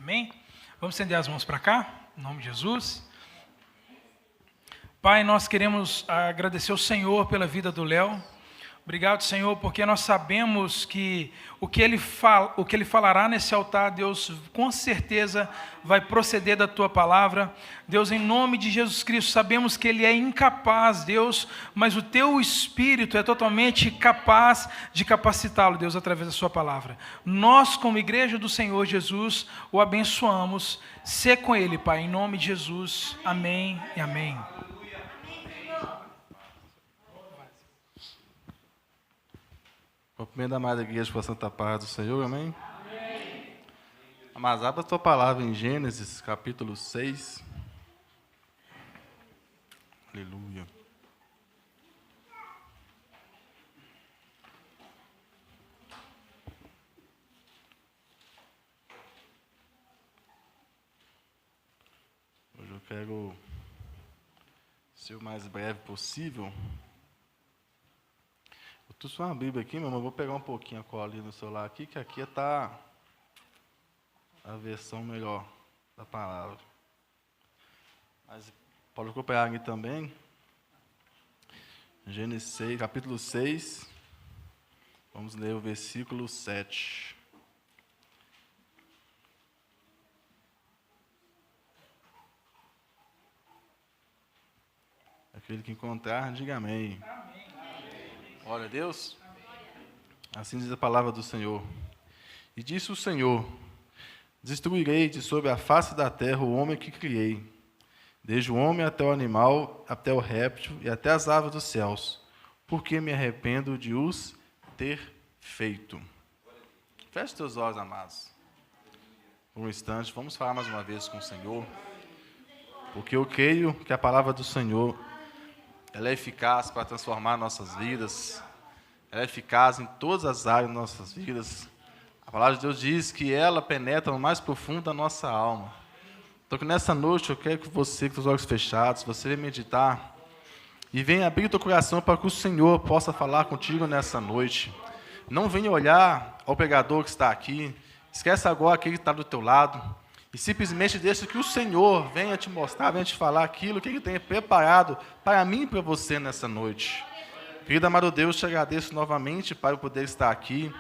Amém? Vamos estender as mãos para cá, em nome de Jesus. Pai, nós queremos agradecer ao Senhor pela vida do Léo. Obrigado, Senhor, porque nós sabemos que o que ele falará nesse altar, Deus, com certeza vai proceder da Tua palavra. Deus, em nome de Jesus Cristo, sabemos que ele é incapaz, Deus, mas o Teu Espírito é totalmente capaz de capacitá-lo, Deus, através da Sua palavra. Nós, como igreja do Senhor Jesus, o abençoamos. Sê com ele, Pai, em nome de Jesus. Amém e amém. Cumprimento a amada igreja com a santa paz do Senhor, amém? Mas abra a tua palavra em Gênesis, capítulo 6. Aleluia. Hoje eu quero ser o mais breve possível. Eu trouxe uma Bíblia aqui, meu irmão, vou pegar um pouquinho a cola ali no celular aqui, que aqui está a versão melhor da palavra. Mas pode acompanhar aqui também. Gênesis 6, capítulo 6, vamos ler o versículo 7. Aquele que encontrar, diga amém. Glória a Deus. Assim diz a palavra do Senhor. E disse o Senhor: destruirei de sobre a face da terra o homem que criei, desde o homem até o animal, até o réptil e até as aves dos céus, porque me arrependo de os ter feito. Feche teus olhos, amados. Por um instante, vamos falar mais uma vez com o Senhor, porque eu creio que a palavra do Senhor, ela é eficaz para transformar nossas vidas. Ela é eficaz em todas as áreas de nossas vidas. A palavra de Deus diz que ela penetra no mais profundo da nossa alma. Então, que nessa noite eu quero que você, com os olhos fechados, você venha meditar e venha abrir o teu coração para que o Senhor possa falar contigo nessa noite. Não venha olhar ao pregador que está aqui. Esquece agora aquele que está do teu lado. E simplesmente deixa que o Senhor venha te mostrar, venha te falar aquilo que Ele tem preparado para mim e para você nessa noite. Querido amado Deus, te agradeço novamente, Pai, por poder estar aqui,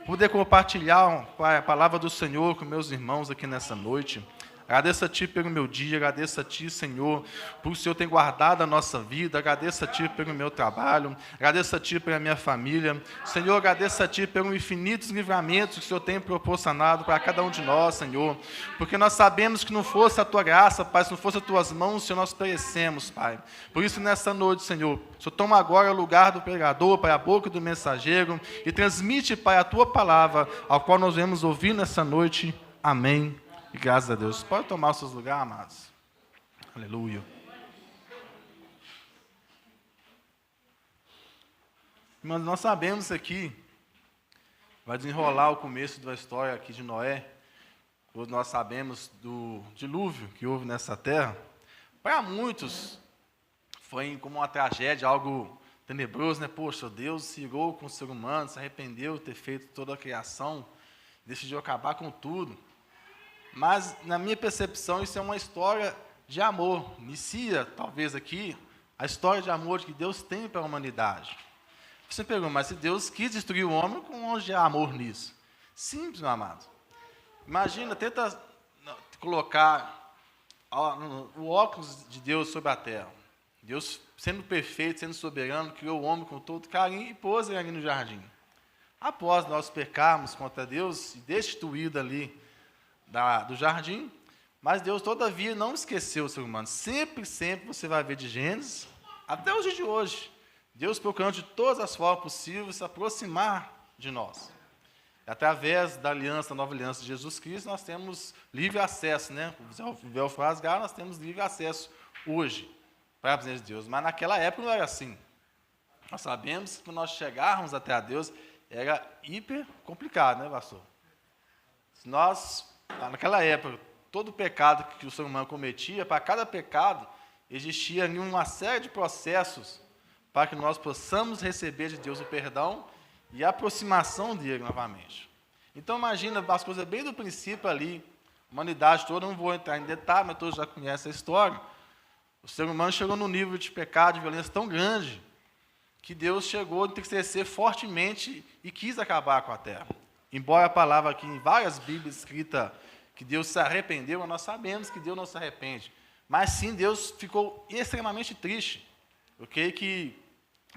poder compartilhar a palavra do Senhor com meus irmãos aqui nessa noite. Agradeço a Ti pelo meu dia, agradeço a Ti, Senhor, por o Senhor ter guardado a nossa vida, agradeço a Ti pelo meu trabalho, agradeço a Ti pela minha família. Senhor, agradeço a Ti pelos infinitos livramentos que o Senhor tem proporcionado para cada um de nós, Senhor, porque nós sabemos que não fosse a Tua graça, Pai, se não fosse as Tuas mãos, Senhor, nós perecemos, Pai. Por isso, nessa noite, Senhor, o Senhor toma agora o lugar do pregador, Pai, a boca do mensageiro, e transmite, Pai, a Tua palavra, ao qual nós vamos ouvir nessa noite. Amém. E graças a Deus. Pode tomar os seus lugares, amados. Aleluia. Mas nós sabemos aqui, vai desenrolar o começo da história aqui de Noé. Nós sabemos do dilúvio que houve nessa terra. Para muitos, foi como uma tragédia, algo tenebroso, né? Poxa, Deus se irou com o ser humano, se arrependeu de ter feito toda a criação, decidiu acabar com tudo. Mas, na minha percepção, isso é uma história de amor. Inicia, talvez aqui, a história de amor que Deus tem para a humanidade. Você pergunta, mas se Deus quis destruir o homem, com onde há amor nisso? Simples, meu amado. Imagina, tenta colocar o óculos de Deus sobre a terra. Deus, sendo perfeito, sendo soberano, criou o homem com todo carinho e pôs ele ali no jardim. Após nós pecarmos contra Deus e destituído ali do jardim, mas Deus, todavia, não esqueceu o ser humano. Sempre você vai ver de Gênesis, até os dias de hoje, Deus procurando de todas as formas possíveis se aproximar de nós. Através da aliança, da nova aliança de Jesus Cristo, nós temos livre acesso, né? O véu foi rasgado, nós temos livre acesso hoje para a presença de Deus. Mas naquela época não era assim. Nós sabemos que para nós chegarmos até a Deus, era hiper complicado, né, pastor? Se nós, naquela época, todo pecado que o ser humano cometia, para cada pecado, existia uma série de processos para que nós possamos receber de Deus o perdão e a aproximação dele novamente. Então, imagina as coisas bem do princípio ali, A humanidade toda, não vou entrar em detalhe, mas todos já conhecem a história. O ser humano chegou num nível de pecado, de violência tão grande, que Deus chegou a entristecer fortemente e quis acabar com a terra. Embora a palavra aqui em várias Bíblias escrita que Deus se arrependeu, mas nós sabemos que Deus não se arrepende. Mas sim, Deus ficou extremamente triste. Eu creio que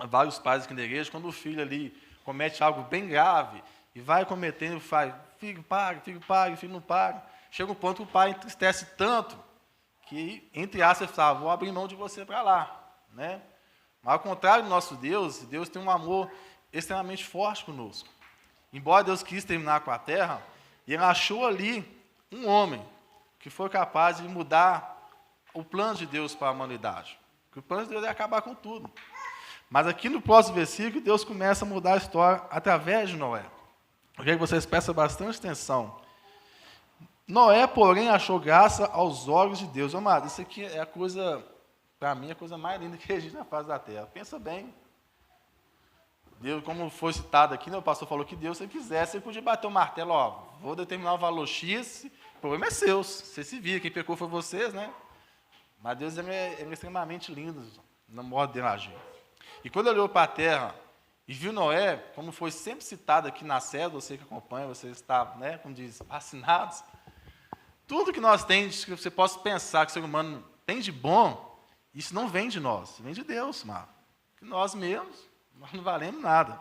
vários pais aqui na igreja, quando o filho ali comete algo bem grave e vai cometendo, faz, filho, paga, filho não paga. Chega um ponto que o pai entristece tanto que, entre aspas, ele fala, vou abrir mão de você para lá. Né? Mas, ao contrário do nosso Deus, Deus tem um amor extremamente forte conosco. Embora Deus quis terminar com a terra, ele achou ali um homem que foi capaz de mudar o plano de Deus para a humanidade. Porque o plano de Deus é acabar com tudo. Mas aqui no próximo versículo, Deus começa a mudar a história através de Noé. Eu quero que vocês prestem bastante atenção. Noé, porém, achou graça aos olhos de Deus. Amado, isso aqui é a coisa, para mim, a coisa mais linda que existe na face da terra. Pensa bem. Deus, como foi citado aqui, né, o pastor falou que Deus, se ele quisesse, ele podia bater o martelo, ó, vou determinar o valor X, o problema é seu, você se vira, quem pecou foi vocês, né? Mas Deus ele é extremamente lindo no modo de agir. E quando ele olhou para a terra e viu Noé, como foi sempre citado aqui na série, você que acompanha, você está, né, como diz, fascinados, tudo que nós temos, que você possa pensar que o ser humano tem de bom, isso não vem de nós, vem de Deus, mano. Que nós mesmos, nós não valemos nada.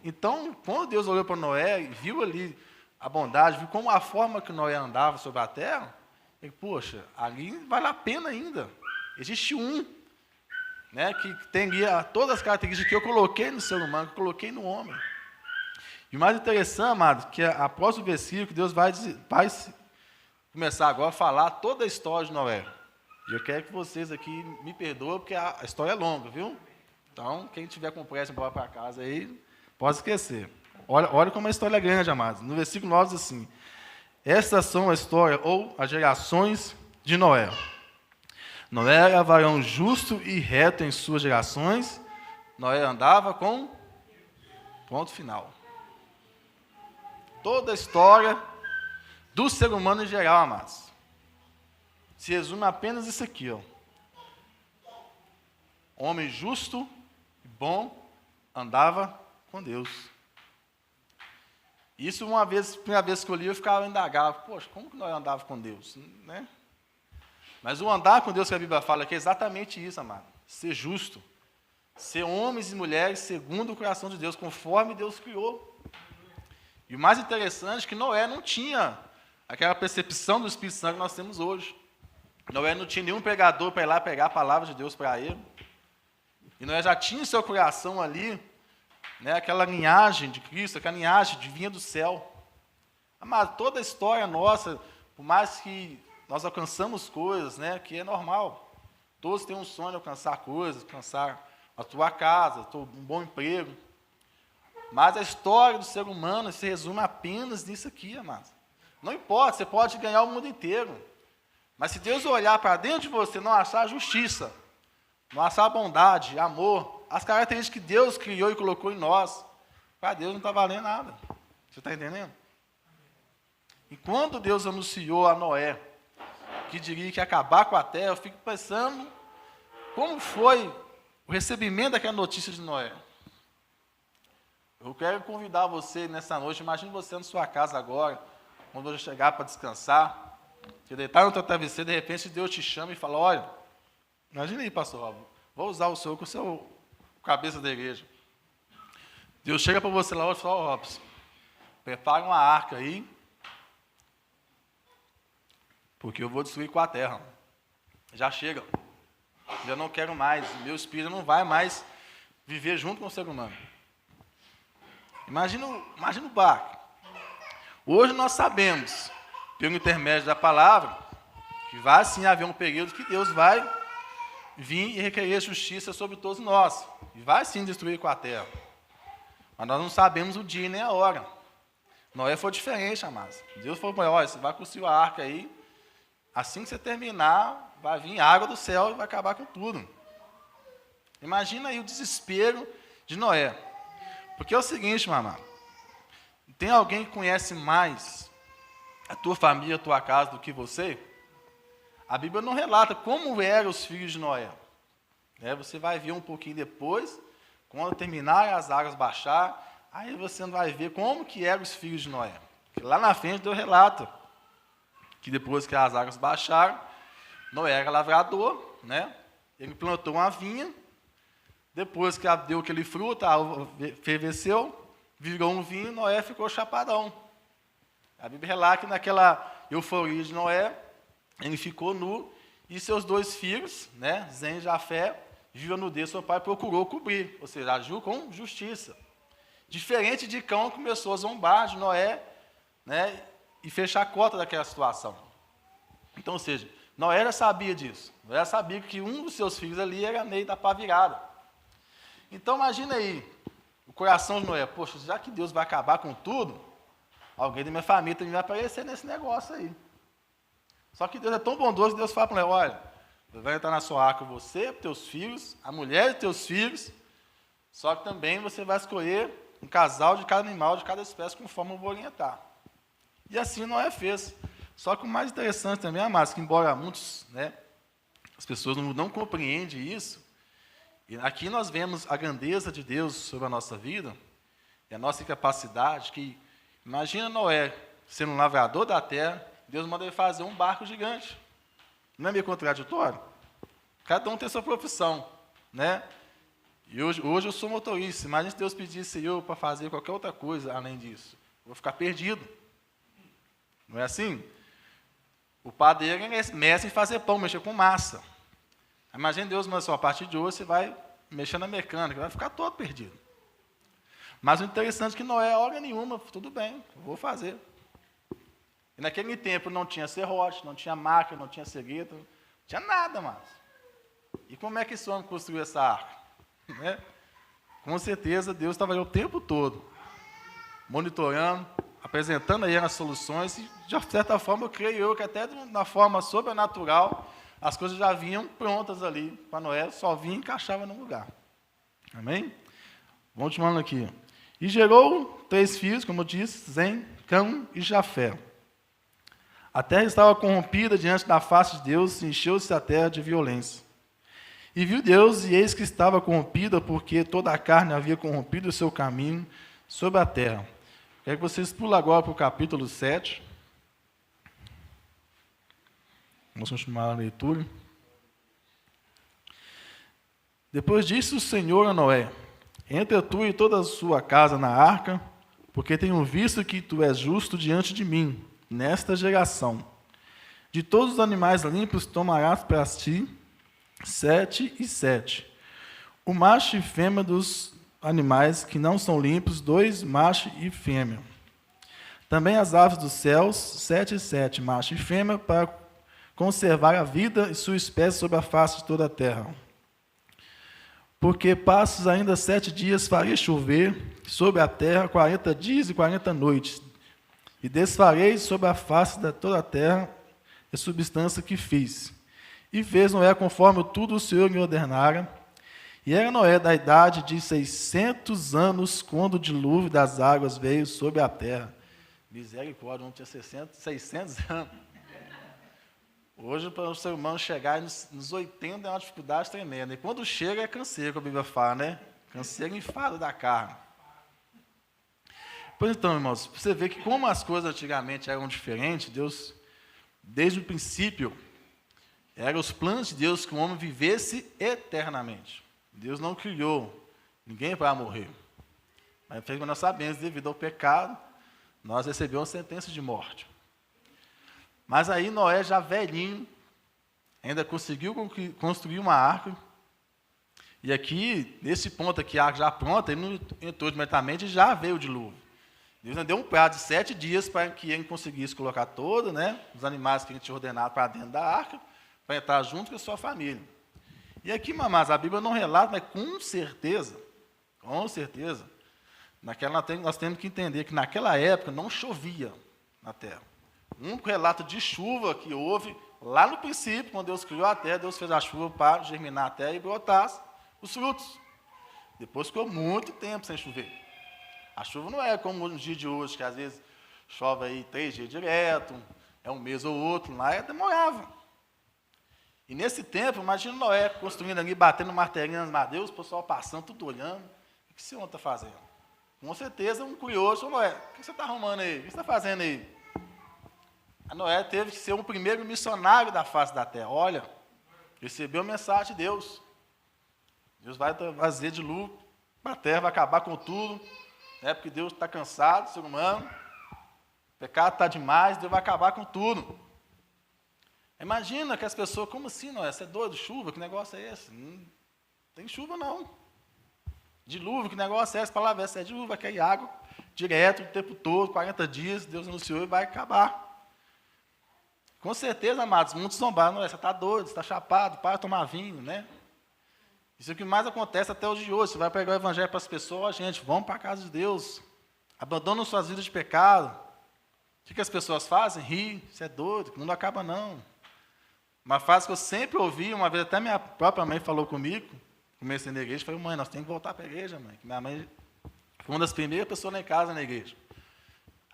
Então, quando Deus olhou para Noé e viu ali a bondade, viu como a forma que Noé andava sobre a terra, ele, poxa, ali vale a pena ainda. Existe um, né, que tem todas as características que eu coloquei no ser humano, que eu coloquei no homem. E o mais interessante, amado, que após o versículo, Deus vai começar agora a falar toda a história de Noé. E eu quero que vocês aqui me perdoem, porque a história é longa, viu? Então, quem tiver com pressa, embora para casa aí, pode esquecer. Olha como a história é grande, amados. No versículo 9 diz assim, estas são a história, ou as gerações de Noé. Noé era varão justo e reto em suas gerações. Noé andava com ponto final. Toda a história do ser humano em geral, amados, se resume apenas isso aqui, ó. Homem justo e bom andava com Deus. Isso primeira vez que eu li, eu ficava indagado. Poxa, como que nós andava com Deus? Né? Mas o andar com Deus que a Bíblia fala aqui é exatamente isso, amado. Ser justo. Ser homens e mulheres segundo o coração de Deus, conforme Deus criou. E o mais interessante é que Noé não tinha aquela percepção do Espírito Santo que nós temos hoje. Noé não tinha nenhum pregador para ir lá pegar a palavra de Deus para ele. E Noé já tinha em seu coração ali, né, aquela linhagem de Cristo, aquela linhagem de vinha do céu. Mas toda a história nossa, por mais que nós alcançamos coisas, né, que é normal. Todos têm um sonho de alcançar coisas, alcançar a tua casa, um bom emprego. Mas a história do ser humano se resume apenas nisso aqui, amados. Não importa, você pode ganhar o mundo inteiro. Mas se Deus olhar para dentro de você, não achar justiça, não achar bondade, amor, as características que Deus criou e colocou em nós, para Deus não está valendo nada. Você está entendendo? E quando Deus anunciou a Noé que diria que ia acabar com a terra, eu fico pensando como foi o recebimento daquela notícia de Noé. Eu quero convidar você nessa noite, imagine você na sua casa agora, quando você chegar para descansar, você deitar no teu travesseiro, de repente Deus te chama e fala, olha, imagina aí, pastor Robson, vou usar o senhor com o seu cabeça da igreja. Deus chega para você lá e fala, Robson, prepara uma arca aí, porque eu vou destruir com a terra. Já chega. Eu não quero mais. Meu espírito não vai mais viver junto com o ser humano. Imagina o barco. Hoje nós sabemos, pelo intermédio da palavra, que vai sim haver um período que Deus vai vir e requerer justiça sobre todos nós. E vai sim destruir com a terra. Mas nós não sabemos o dia nem a hora. Noé foi diferente, amados. Deus falou para ele, olha, você vai construir a arca aí, assim que você terminar, vai vir água do céu e vai acabar com tudo. Imagina aí o desespero de Noé. Porque é o seguinte, mamãe, tem alguém que conhece mais a tua família, a tua casa, do que você, a Bíblia não relata como eram os filhos de Noé. Você vai ver um pouquinho depois, quando terminar as águas baixar, aí você vai ver como que eram os filhos de Noé. Porque lá na frente Deus relata que depois que as águas baixaram, Noé era lavrador, ele plantou uma vinha, depois que deu aquele fruto, a uva ferveceu, virou um vinho, Noé ficou chapadão. A Bíblia relata que naquela euforia de Noé, ele ficou nu, e seus 2 filhos, Sem e Jafé, viu a nudez, seu pai procurou cobrir, ou seja, agiu com justiça. Diferente de Cão, começou a zombar de Noé, e fechar a cota daquela situação. Então, ou seja, Noé já sabia disso. Noé sabia que um dos seus filhos ali era meio da pá virada. Então, imagina aí, o coração de Noé, poxa, já que Deus vai acabar com tudo, alguém da minha família também vai aparecer nesse negócio aí. Só que Deus é tão bondoso que Deus fala para ele, olha, vai entrar na sua arca você, teus filhos, a mulher de teus filhos, só que também você vai escolher um casal de cada animal, de cada espécie, conforme eu vou orientar. E assim Noé fez. Só que o mais interessante também, amados, que embora muitos, as pessoas não compreendem isso, e aqui nós vemos a grandeza de Deus sobre a nossa vida, e a nossa capacidade, que imagina Noé sendo um lavrador da terra, Deus manda ele fazer um barco gigante. Não é meio contraditório? Cada um tem sua profissão, E hoje eu sou motorista. Imagina se Deus pedisse eu para fazer qualquer outra coisa além disso. Eu vou ficar perdido. Não é assim? O padeiro é mestre em fazer pão, mexer com massa. Imagina Deus, mas a partir de hoje você vai mexer na mecânica, vai ficar todo perdido. Mas o interessante é que Noé, hora nenhuma, tudo bem, vou fazer. E naquele tempo não tinha serrote, não tinha máquina, não tinha segredo, não tinha nada mais. E como é que esse homem construiu essa arca? Com certeza Deus estava ali o tempo todo, monitorando, apresentando aí as soluções, e de certa forma eu creio que até na forma sobrenatural, as coisas já vinham prontas ali para Noé, só vinha e encaixava no lugar. Amém? Vamos continuando aqui. E gerou 3 filhos, como eu disse, Sem, Cão e Jafé. A terra estava corrompida diante da face de Deus, e encheu-se a terra de violência. E viu Deus, e eis que estava corrompida, porque toda a carne havia corrompido o seu caminho sobre a terra. Quero que vocês pulam agora para o capítulo 7. Vamos continuar a leitura. Depois disse o Senhor a Noé: entra tu e toda a sua casa na arca, porque tenho visto que tu és justo diante de mim, nesta geração. De todos os animais limpos tomarás para ti 7 e 7. O macho e fêmea dos animais que não são limpos, 2 macho e fêmea. Também as aves dos céus, 7 e 7, macho e fêmea, para conservar a vida e sua espécie sobre a face de toda a terra. Porque passos ainda 7 dias farei chover sobre a terra 40 dias e 40 noites, e desfarei sobre a face de toda a terra a substância que fiz. E fez Noé conforme tudo o Senhor lhe ordenara. E era Noé da idade de 600 anos, quando o dilúvio das águas veio sobre a terra. Misericórdia, não tinha 600 anos. Hoje, para o ser humano chegar nos 80 é uma dificuldade tremenda. E quando chega é canseiro, que a Bíblia fala, Canseiro e enfado da carne. Pois então, irmãos, você vê que como as coisas antigamente eram diferentes, Deus, desde o princípio, eram os planos de Deus que o homem vivesse eternamente. Deus não criou ninguém para morrer. Mas nós sabemos, devido ao pecado, nós recebemos uma sentença de morte. Mas aí Noé, já velhinho, ainda conseguiu construir uma arca. E aqui, nesse ponto aqui, a arca já pronta, ele não entrou imediatamente e já veio o dilúvio. Deus ainda deu um prazo de 7 dias para que ele conseguisse colocar todos, os animais que ele tinha ordenado para dentro da arca, para entrar junto com a sua família. E aqui, mamás, a Bíblia não relata, mas com certeza, nós temos que entender que naquela época não chovia na terra. O único relato de chuva que houve lá no princípio, quando Deus criou a terra, Deus fez a chuva para germinar a terra e brotasse os frutos. Depois ficou muito tempo sem chover. A chuva não é como no dia de hoje, que às vezes chove aí 3 dias direto, é um mês ou outro, lá demorava. E nesse tempo, imagina Noé construindo ali, batendo martelinho nas madeiras, o pessoal passando, tudo olhando. O que esse homem está fazendo? Com certeza, um curioso falou: Noé, o que você está arrumando aí? O que você está fazendo aí? A Noé teve que ser o primeiro missionário da face da terra. Olha, recebeu a mensagem de Deus. Deus vai fazer dilúvio para a terra, vai acabar com tudo, né? Porque Deus está cansado do ser humano, o pecado está demais, Deus vai acabar com tudo. Imagina que as pessoas, como assim, Noé? Você é doido, chuva? Que negócio é esse? Não tem chuva, não. Dilúvio, que negócio é esse? Palavra essa é dilúvio, vai cair água direto o tempo todo, 40 dias, Deus anunciou e vai acabar. Com certeza, amados, muitos zombaram, Noé, você está doido, você está chapado, para de tomar vinho, né? Isso é o que mais acontece até os dias de hoje. Você vai pregar o evangelho para as pessoas, gente, vão para a casa de Deus, abandonam suas vidas de pecado. O que as pessoas fazem? Ri, você é doido, que não acaba não. Uma frase que eu sempre ouvi, uma vez até minha própria mãe falou comigo, comecei na igreja, falei: mãe, nós temos que voltar para a igreja, mãe. Minha mãe foi uma das primeiras pessoas lá em casa na igreja.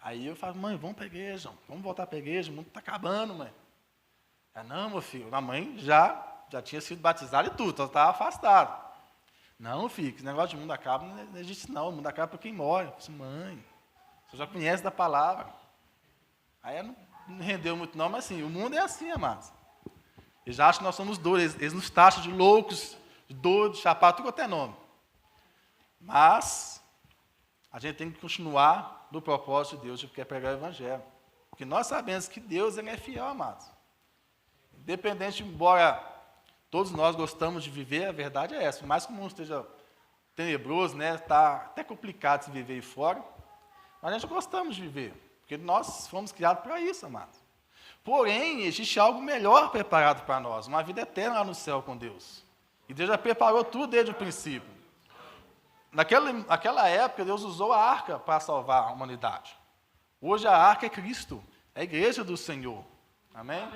Aí eu falo: mãe, vamos para a igreja, vamos voltar para a igreja, o mundo está acabando, mãe. Ela: não, meu filho, a mãe já tinha sido batizada e tudo, então estava afastado. Não, filho, esse negócio de mundo acaba não existe não, o mundo acaba para quem morre. Eu falei: mãe, você já conhece da palavra. Aí ela não rendeu muito não, mas assim, o mundo é assim, amados. Eles acham que nós somos doidos, eles nos taxam de loucos, de doidos, chapados, tudo até nome. Mas a gente tem que continuar no propósito de Deus, que é pregar o evangelho. Porque nós sabemos que Deus, ele é fiel, amados. Independente, embora todos nós gostamos de viver, a verdade é essa. Por mais que o mundo esteja tenebroso, né, está até complicado de se viver aí fora, mas a gente gostamos de viver, porque nós fomos criados para isso, amados. Porém, existe algo melhor preparado para nós, uma vida eterna lá no céu com Deus. E Deus já preparou tudo desde o princípio. Naquela época, Deus usou a arca para salvar a humanidade. Hoje a arca é Cristo, é a igreja do Senhor. Amém?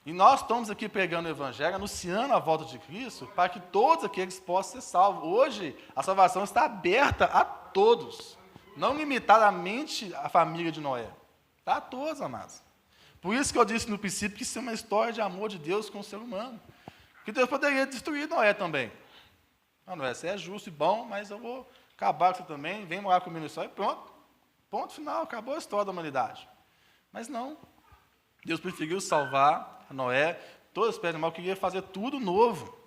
E nós estamos aqui pregando o evangelho, anunciando a volta de Cristo, para que todos aqueles possam ser salvos. Hoje, a salvação está aberta a todos, não limitadamente à família de Noé. Está a todos, amados. Por isso que eu disse no princípio que isso é uma história de amor de Deus com o ser humano. Que Deus poderia destruir Noé também. Não, Noé, você é justo e bom, mas eu vou acabar com você também, vem morar comigo no céu e pronto. Ponto final, acabou a história da humanidade. Mas não. Deus preferiu salvar a Noé, toda espécie de animal, queria fazer tudo novo,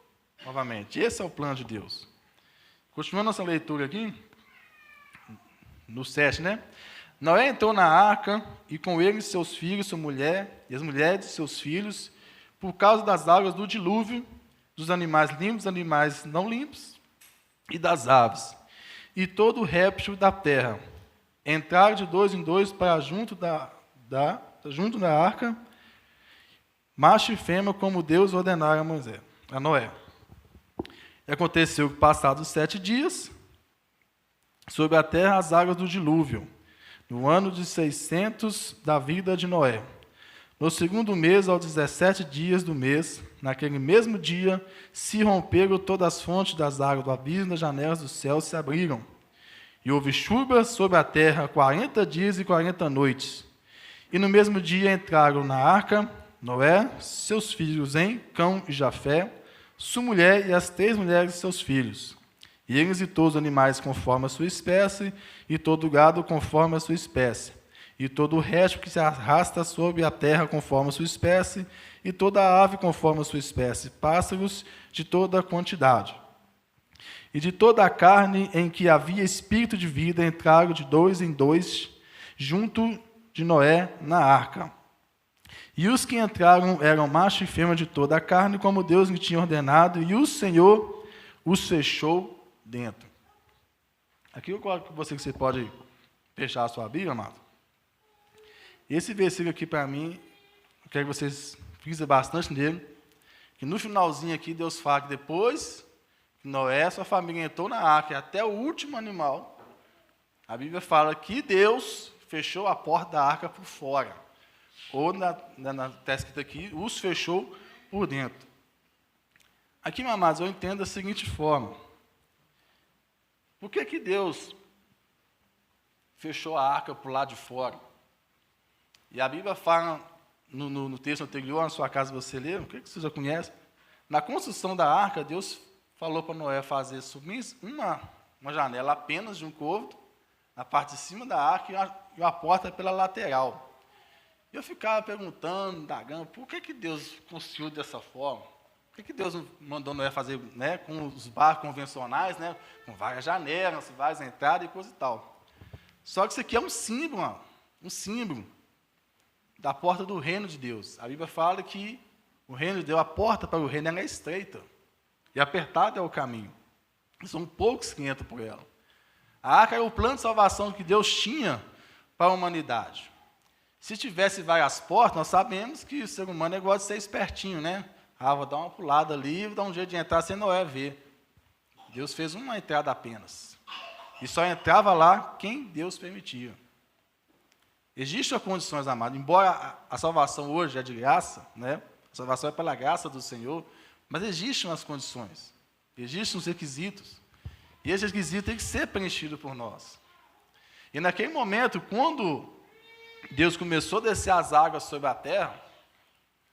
novamente. Esse é o plano de Deus. Continuando nossa leitura aqui, no 7, né? Noé entrou na arca, e com ele seus filhos, sua mulher, e as mulheres de seus filhos, por causa das águas do dilúvio, dos animais limpos, dos animais não limpos, e das aves, e todo o réptil da terra. Entraram de 2 em 2 para junto da arca, macho e fêmea, como Deus ordenara a Noé. E aconteceu que, passados 7 dias, sobre a terra as águas do dilúvio, no ano de 600 da vida de Noé. No 2º mês, aos 17 dias do mês, naquele mesmo dia, se romperam todas as fontes das águas do abismo, das janelas do céu se abriram. E houve chuva sobre a terra 40 dias e 40 noites. E no mesmo dia entraram na arca Noé, seus filhos Em, Cão e Jafé, sua mulher e as 3 mulheres de seus filhos. E eles e todos os animais conforme a sua espécie, e todo o gado conforme a sua espécie, e todo o resto que se arrasta sobre a terra conforme a sua espécie, e toda a ave conforme a sua espécie, pássaros de toda a quantidade. E de toda a carne em que havia espírito de vida entraram de 2 em 2, junto de Noé na arca. E os que entraram eram macho e fêmea de toda a carne, como Deus lhe tinha ordenado, e o Senhor os fechou dentro. Aqui eu coloco para você que você pode fechar a sua Bíblia, amado. Esse versículo aqui, para mim, eu quero que vocês frisem bastante nele, que no finalzinho aqui Deus fala que depois que Noé, sua família entrou na arca, até o último animal, a Bíblia fala que Deus fechou a porta da arca por fora. Ou, está escrito aqui, os fechou por dentro. Aqui, meus amados, eu entendo da seguinte forma. Por que Deus fechou a arca por lá de fora? E a Bíblia fala, no texto anterior, na sua casa você lê, o que você já conhece? Na construção da arca, Deus falou para Noé fazer subir uma janela apenas de um côvado, na parte de cima da arca, e uma porta pela lateral. Eu ficava perguntando, indagando, por que Deus construiu dessa forma? Por que Deus mandou Noé fazer, né, com os barcos convencionais, né, com várias janelas, várias entradas e coisa e tal? Só que isso aqui é um símbolo da porta do reino de Deus. A Bíblia fala que o reino de Deus, a porta para o reino, ela é estreita, e apertado é o caminho. E são poucos que entram por ela. A arca é o plano de salvação que Deus tinha para a humanidade. Se tivesse várias portas, nós sabemos que o ser humano gosta de ser espertinho, né? Vou dar uma pulada ali, vou dar um jeito de entrar sem Noé ver. Deus fez uma entrada apenas. E só entrava lá quem Deus permitia. Existem as condições, amados. Embora a salvação hoje é de graça, né? A salvação é pela graça do Senhor, mas existem as condições. Existem os requisitos. E esses requisitos têm que ser preenchidos por nós. E naquele momento, quando Deus começou a descer as águas sobre a terra,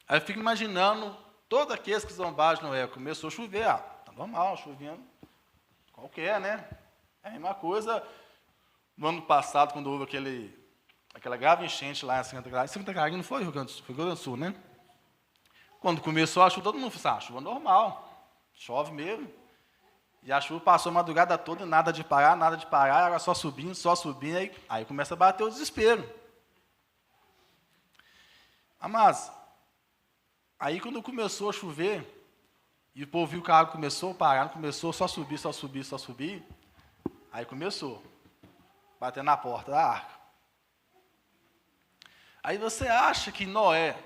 aí eu fico imaginando todos aqueles que zombaram de Noé. Começou a chover, tá normal, chovendo qualquer, né? É a mesma coisa no ano passado, quando houve aquela grave enchente lá em Santa Catarina. Santa Catarina não foi Rio Grande do Sul, foi Rio Grande do Sul, né? Quando começou a chuva, todo mundo falou, chuva normal, chove mesmo. E a chuva passou a madrugada toda, nada de parar, água só subindo, aí começa a bater o desespero. Mas, aí quando começou a chover, e o povo viu que a água começou a parar, começou só subir, aí começou, batendo na porta da arca. Aí você acha que Noé,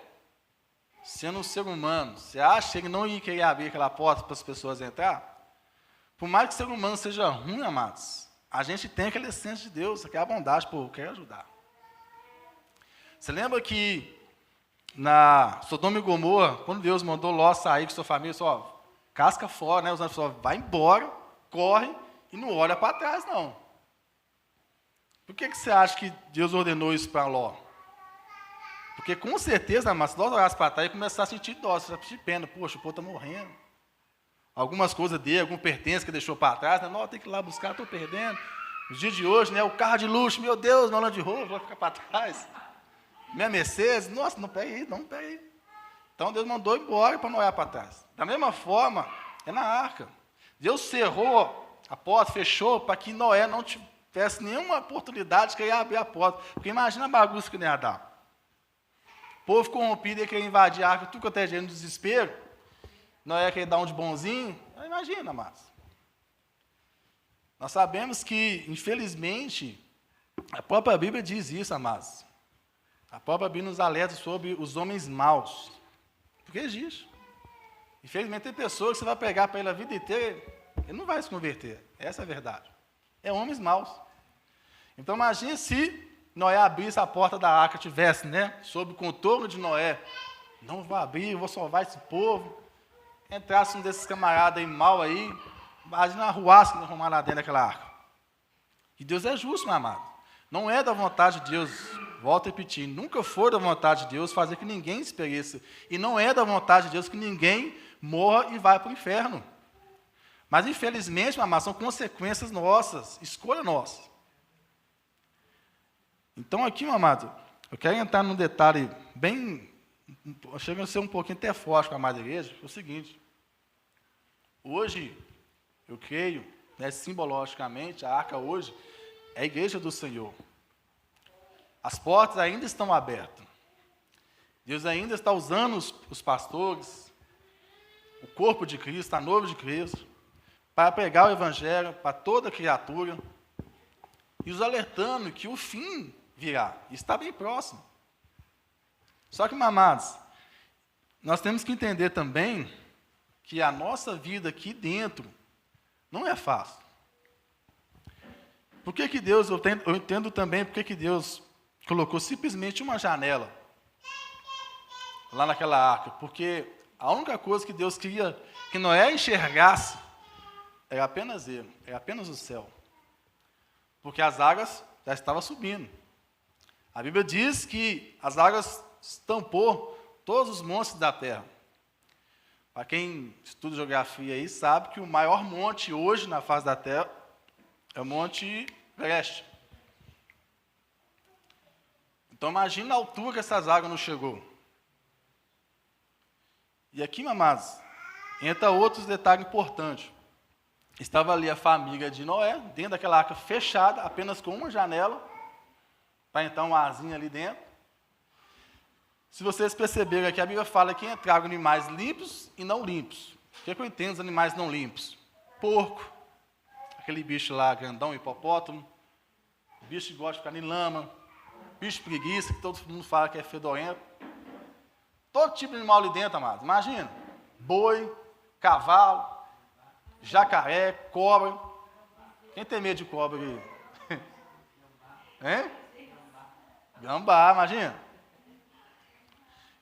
sendo um ser humano, você acha que ele não ia querer abrir aquela porta para as pessoas entrar? Por mais que o ser humano seja ruim, amados, a gente tem aquela essência de Deus, aquela bondade, eu quero ajudar. Você lembra que na Sodoma e Gomorra, quando Deus mandou Ló sair com sua família, só casca fora, né? Os anjos falaram, vai embora, corre e não olha para trás, não. Por que você acha que Deus ordenou isso para Ló? Porque com certeza, mas se nós olhássemos para trás e começar a sentir dó, você vai sentir pena, poxa, o povo está morrendo. Algumas coisas dele, algum pertence que deixou para trás, né? Não, tem que ir lá buscar, estou perdendo. Nos dias de hoje, né? O carro de luxo, meu Deus, meu Land Rover, vai ficar para trás. Minha Mercedes, nossa, não pega aí. Então Deus mandou embora para não olhar para trás. Da mesma forma, é na arca. Deus cerrou a porta, fechou, para que Noé não tivesse nenhuma oportunidade de querer abrir a porta. Porque imagina a bagunça que não ia dar. O povo corrompido ia querer invadir a arca, tudo quanto é jeito, no desespero. Noé ia querer dar um de bonzinho. Imagina, amados. Nós sabemos que, infelizmente, a própria Bíblia diz isso, amados. A própria Bíblia nos alerta sobre os homens maus. Porque existe. Infelizmente, tem pessoas que você vai pegar para ele a vida inteira, ele não vai se converter. Essa é a verdade. É homens maus. Então, imagine se Noé abrisse a porta da arca, tivesse, né, sob o contorno de Noé. Não vou abrir, vou salvar esse povo. Entrasse um desses camaradas aí, mal aí, imagina a ruaça que não arrumar lá dentro daquela arca. E Deus é justo, meu amado. Não é da vontade de Deus, volto a repetir, nunca foi da vontade de Deus fazer que ninguém se pereça. E não é da vontade de Deus que ninguém morra e vá para o inferno. Mas, infelizmente, meu amado, são consequências nossas, escolha nossa. Então, aqui, meu amado, eu quero entrar num detalhe bem, chega a ser um pouquinho até forte com a amada igreja, é o seguinte. Hoje, eu creio, né, simbologicamente, a arca hoje é a igreja do Senhor. As portas ainda estão abertas. Deus ainda está usando os pastores, o corpo de Cristo, a noiva de Cristo, para pregar o evangelho para toda criatura e os alertando que o fim virá. Está bem próximo. Só que, amados, nós temos que entender também que a nossa vida aqui dentro não é fácil. Por que Deus, eu entendo também por que Deus colocou simplesmente uma janela lá naquela arca, porque a única coisa que Deus queria que Noé enxergasse era apenas ele, era apenas o céu. Porque as águas já estavam subindo. A Bíblia diz que as águas tampou todos os montes da terra. Para quem estuda geografia aí, sabe que o maior monte hoje na face da terra é o Monte Everest. Então imagina a altura que essas águas não chegou. E aqui, amados, entra outros detalhes importantes. Estava ali a família de Noé, dentro daquela arca fechada, apenas com uma janela, para entrar um arzinho ali dentro. Se vocês perceberem aqui, a Bíblia fala que entraram animais limpos e não limpos. O que eu entendo dos animais não limpos? Porco, aquele bicho lá, grandão, hipopótamo, bicho que gosta de ficar em lama, bicho preguiça, que todo mundo fala que é fedorento. Todo tipo de animal ali dentro, amados. Imagina, boi, cavalo, jacaré, cobra. Quem tem medo de cobra aqui? Hein? Gambá, imagina.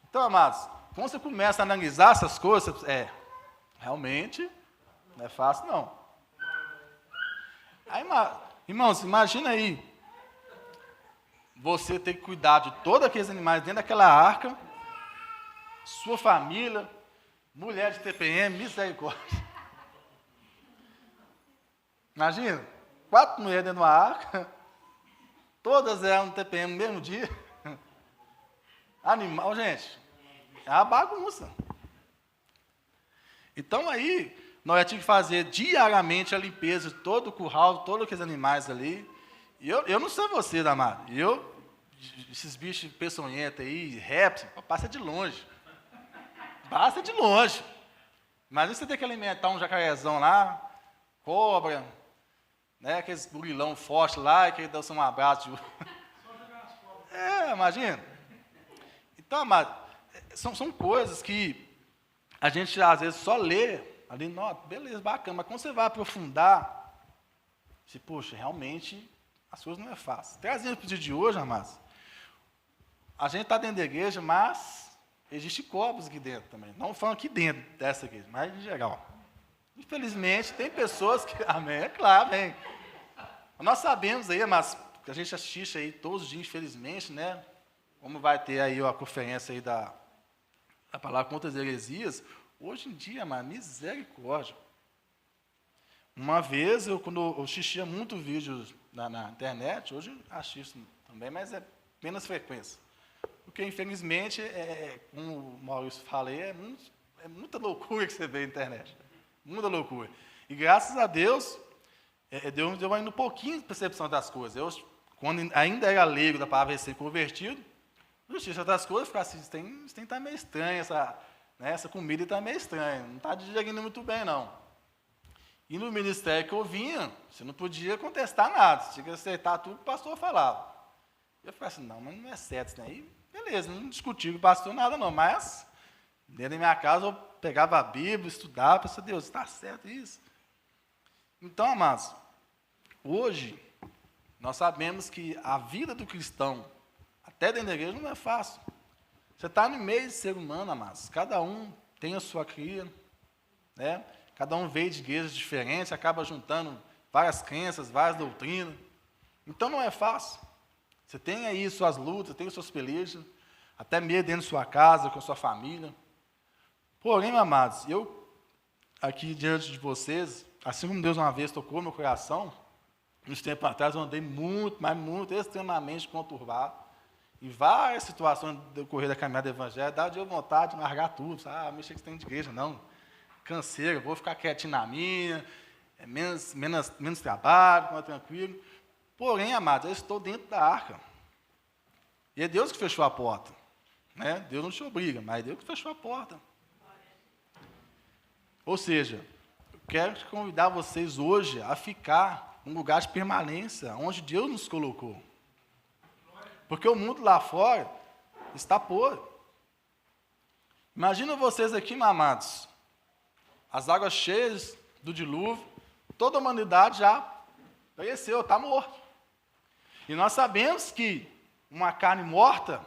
Então, amados, quando você começa a analisar essas coisas, realmente, não é fácil, não. Aí, irmãos, imagina aí, você ter que cuidar de todos aqueles animais dentro daquela arca, sua família, mulher de TPM, misericórdia. Imagina, 4 mulheres dentro de uma arca, todas eram no TPM no mesmo dia. Animal, gente, é uma bagunça. Então aí, nós tínhamos que fazer diariamente a limpeza de todo o curral, todos aqueles animais ali. E eu não sei você, amado. Esses bichos peçonhentos aí, répteis, passa de longe. Passa de longe. Imagina você ter que alimentar um jacarezão lá, cobra, né, aqueles burilão forte lá, e que ele dá um abraço. Imagina. Então, amado, são coisas que a gente, às vezes, só lê, ali, beleza, bacana, mas quando você vai aprofundar, você, poxa, realmente, as coisas não é fácil. Trazendo o pedido de hoje, amados, a gente está dentro da igreja, mas existe corpos aqui dentro também. Não falando aqui dentro dessa igreja, mas em geral. Infelizmente, tem pessoas que, amém, é claro, amém. Nós sabemos aí, mas que a gente assiste aí todos os dias, infelizmente, né? Como vai ter aí a conferência aí da palavra contra as heresias, hoje em dia, mano, misericórdia. Uma vez, quando eu assistia muito vídeos na internet, hoje eu assisto também, mas é menos frequência. Porque, infelizmente, como o Maurício fala aí, é muita loucura que você vê na internet. Muita loucura. E graças a Deus, Deus me deu ainda um pouquinho de percepção das coisas. Eu, quando ainda era leigo da palavra recém-convertido, justiça das coisas, ficava assim, isso tem que estar meio estranho, essa comida está meio estranha, não está digerindo muito bem, não. E no ministério que eu vinha, você não podia contestar nada, você tinha que aceitar tudo que o pastor falava. Eu falei assim, não, mas não é certo isso daí. Beleza, não discuti com o pastor nada não, mas dentro da minha casa eu pegava a Bíblia, estudava, pensava, Deus, está certo isso? Então, amados, hoje nós sabemos que a vida do cristão, até dentro da igreja, não é fácil. Você está no meio de ser humano, amados. Cada um tem a sua cria, né? Cada um veio de igrejas diferentes, acaba juntando várias crenças, várias doutrinas. Então não é fácil. Você tem aí suas lutas, tem suas pelejas, até mesmo dentro de sua casa, com a sua família. Porém, amados, eu, aqui diante de vocês, assim como Deus uma vez tocou meu coração, uns tempos atrás eu andei muito, mas muito, extremamente conturbado. Em várias situações do decorrer da caminhada do Evangelho, dá de vontade de largar tudo. Mexer que você tem de igreja, não. Canseira, vou ficar quietinho na minha, menos trabalho, mais tranquilo. Porém, amados, eu estou dentro da arca. E é Deus que fechou a porta. Né? Deus não te obriga, mas é Deus que fechou a porta. Ou seja, eu quero convidar vocês hoje a ficar num lugar de permanência, onde Deus nos colocou. Porque o mundo lá fora está podre. Imagina vocês aqui, amados, as águas cheias do dilúvio, toda a humanidade já pereceu, está morto. E nós sabemos que uma carne morta,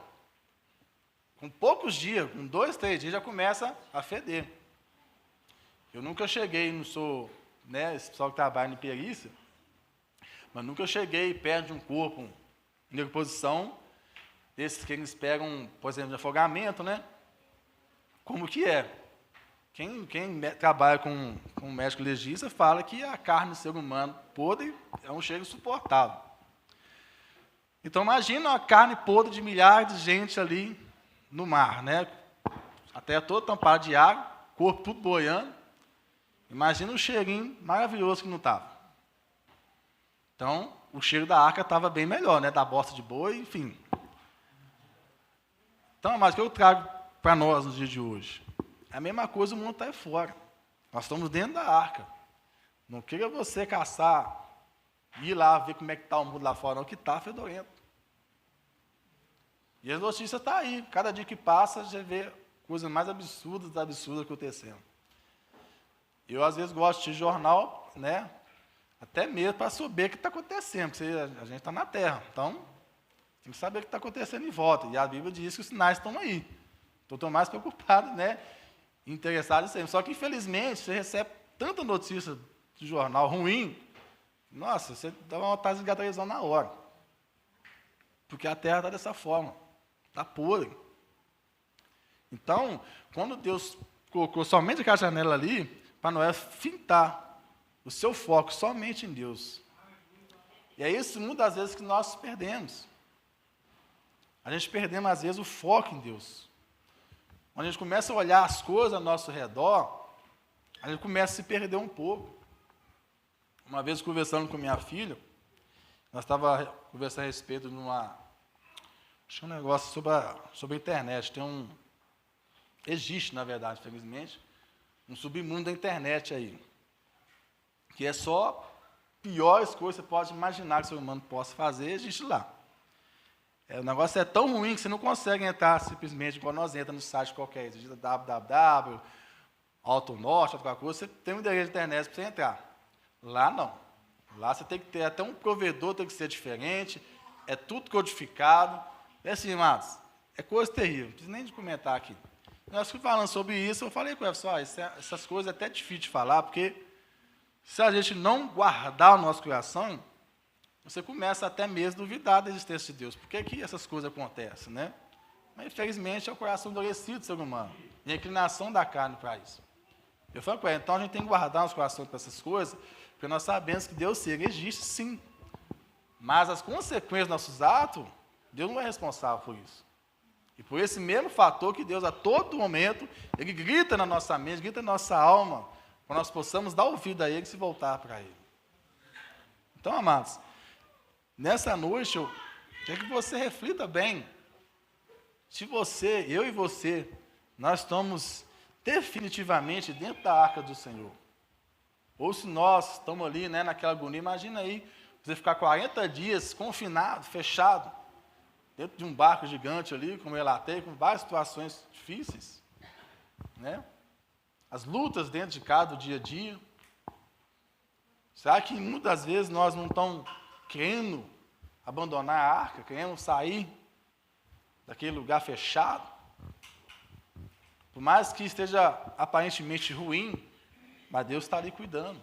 com poucos dias, com 2, 3 dias, já começa a feder. Eu nunca cheguei, não sou, né, esse pessoal que trabalha em perícia, mas nunca cheguei perto de um corpo em decomposição desses que eles pegam, por exemplo, de afogamento, né? Como que é? Quem trabalha com médico legista fala que a carne do ser humano podre é um cheiro insuportável. Então, imagina uma carne podre de milhares de gente ali no mar, né? A terra toda tampada de água, corpo tudo boiando. Imagina o cheirinho maravilhoso que não estava. Então, o cheiro da arca estava bem melhor, né? Da bosta de boi, enfim. Então, mas o que eu trago para nós no dia de hoje? É a mesma coisa, o mundo está aí fora. Nós estamos dentro da arca. Não queira você caçar, ir lá ver como é que está o mundo lá fora, não, que está fedorento. E as notícias estão aí. Cada dia que passa, já vê coisas mais absurdas acontecendo. Eu, às vezes, gosto de jornal, né? Até mesmo para saber o que está acontecendo, porque a gente está na Terra. Então, tem que saber o que está acontecendo em volta. E a Bíblia diz que os sinais estão aí. Então, estou mais preocupado, né? Interessado sempre. Só que, infelizmente, você recebe tanta notícia de jornal ruim, nossa, você dá uma vontade de ligar a televisão na hora. Porque a terra está dessa forma, está podre. Então, quando Deus colocou somente aquela janela ali, para Noé fintar o seu foco somente em Deus. E é isso, muitas vezes, que nós perdemos. A gente perdemos, às vezes, o foco em Deus. Quando a gente começa a olhar as coisas ao nosso redor, a gente começa a se perder um pouco. Uma vez, conversando com minha filha, nós estávamos conversando a respeito de um negócio sobre a internet. Existe, na verdade, infelizmente, um submundo da internet aí, que é só piores coisas que você pode imaginar que o ser humano possa fazer, existe lá. O negócio é tão ruim que você não consegue entrar simplesmente, quando nós entramos no site qualquer, digita www, AutoNorte, outra coisa, você tem um endereço de internet para você entrar. Lá não. Lá você tem que ter até um provedor, tem que ser diferente, é tudo codificado. É assim, amados, é coisa terrível, não preciso nem de comentar aqui. Nós fui falando sobre isso, eu falei com ela, pessoal, essas coisas é até difícil de falar, porque se a gente não guardar o nosso coração, você começa até mesmo a duvidar da existência de Deus. Por que essas coisas acontecem, né? Mas, infelizmente, é o coração endurecido do ser humano. E a inclinação da carne para isso. Eu falei com ela, então a gente tem que guardar nosso coração para essas coisas, porque nós sabemos que Deus ele existe, sim. Mas as consequências dos nossos atos, Deus não é responsável por isso. E por esse mesmo fator que Deus, a todo momento, Ele grita na nossa mente, grita na nossa alma, para nós possamos dar ouvido a Ele e se voltar para Ele. Então, amados, nessa noite, eu quero que você reflita bem. Se você, eu e você, nós estamos definitivamente dentro da arca do Senhor. Ou se nós estamos ali, né, naquela agonia, imagina aí, você ficar 40 dias confinado, fechado, dentro de um barco gigante ali, como eu relatei, com várias situações difíceis, né? As lutas dentro de casa, do dia a dia. Será que muitas vezes nós não estamos querendo abandonar a arca, querendo sair daquele lugar fechado? Por mais que esteja aparentemente ruim, mas Deus está ali cuidando.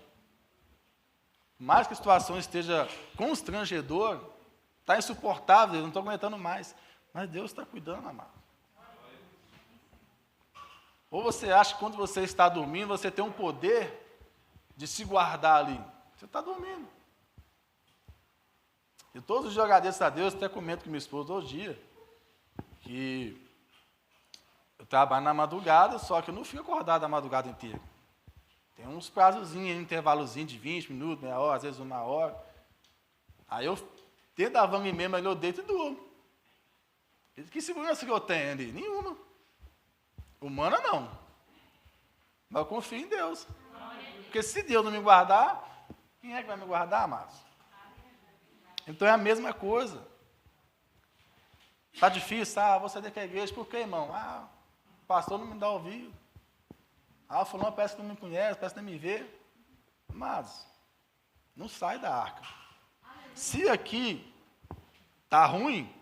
Por mais que a situação esteja constrangedora, está insuportável, eu não estou aguentando mais, mas Deus está cuidando, amado. Ou você acha que quando você está dormindo, você tem um poder de se guardar ali? Você está dormindo. E todos os dias eu agradeço a Deus, até comento com minha esposa todo dia, que eu trabalho na madrugada, só que eu não fico acordado a madrugada inteira. Tem uns prazozinhos, um intervalozinho de 20 minutos, meia hora, às vezes 1 hora. Aí eu, dentro da van mesmo, eu deito e durmo. Que segurança que eu tenho ali? Nenhuma. Humana não. Mas eu confio em Deus. Porque se Deus não me guardar, quem é que vai me guardar, amados? Então é a mesma coisa. Está difícil? Vou sair daqui da igreja. Por quê, irmão? O pastor não me dá ouvido. O fulano parece que não me conhece, parece que não me vê. Mas não sai da arca. Se aqui está ruim,